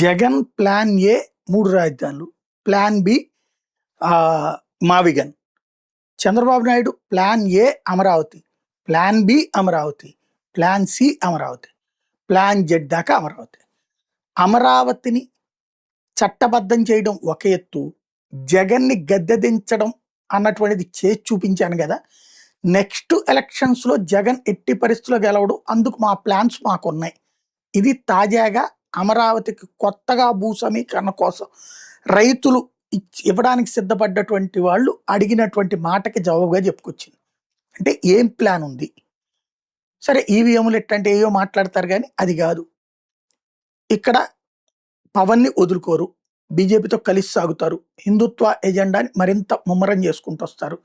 Jagan plan A 3 రాజధానులు. Plan B మావిగన్. Chandrababu Naidu plan A Amaravati. Plan B Amaravati. Plan C Amaravati. Plan Z దాకా అమరావతి. అమరావతిని చట్టబద్ధం చేయడం ఒక ఎత్తు, జగన్ని గద్దె దించడం అన్నటువంటిది చేసి చూపించాను కదా. నెక్స్ట్ ఎలక్షన్స్లో జగన్ ఎట్టి పరిస్థితుల్లో గెలవడు, అందుకు మా ప్లాన్స్ మాకున్నాయి. ఇది తాజాగా అమరావతికి కొత్తగా భూ సమీకరణ కోసం రైతులు ఇవ్వడానికి సిద్ధపడ్డటువంటి వాళ్ళు అడిగినటువంటి మాటకి జవాబుగా చెప్పుకొచ్చింది. అంటే ఏం ప్లాన్ ఉంది? సరే, ఈవీఎంలు ఎట్టంటే ఏయో మాట్లాడతారు, కానీ అది కాదు. ఇక్కడ పవన్ని వదులుకోరు, బీజేపీతో కలిసి సాగుతారు, హిందుత్వ ఎజెండాని మరింత ముమ్మరం చేసుకుంటూ వస్తారు,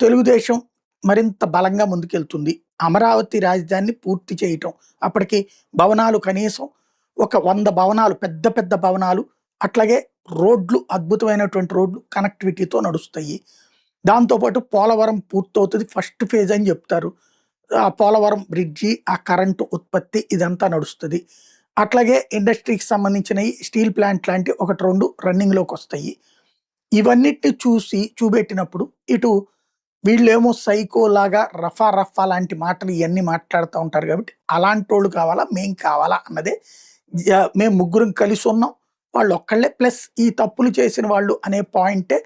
తెలుగుదేశం మరింత బలంగా ముందుకెళ్తుంది, అమరావతి రాజధానిని పూర్తి చేయటం, అప్పటికి భవనాలు కనీసం ఒక 100 భవనాలు, పెద్ద పెద్ద భవనాలు, అట్లాగే రోడ్లు, అద్భుతమైనటువంటి రోడ్లు కనెక్టివిటీతో నడుస్తాయి. దాంతోపాటు పోలవరం పూర్తవుతుంది, ఫస్ట్ ఫేజ్ అని చెప్తారు. ఆ పోలవరం బ్రిడ్జి, ఆ కరెంటు ఉత్పత్తి ఇదంతా నడుస్తుంది. అట్లాగే ఇండస్ట్రీకి సంబంధించినవి, స్టీల్ ప్లాంట్ లాంటి 1-2 రన్నింగ్లోకి వస్తాయి. ఇవన్నిటిని చూపెట్టినప్పుడు ఇటు వీళ్ళేమో సైకో లాగా రఫా లాంటి మాటలు ఇవన్నీ మాట్లాడుతూ ఉంటారు. కాబట్టి అలాంటి వాళ్ళు కావాలా, మేం కావాలా అన్నదే. మేము ముగ్గురం కలిసి ఉన్నాం, వాళ్ళు ఒక్కళ్ళే, ప్లస్ ఈ తప్పులు చేసిన వాళ్ళు అనే పాయింటే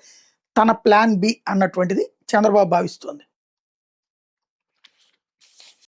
తన ప్లాన్ బి అన్నటువంటిది చంద్రబాబు భావిస్తోంది.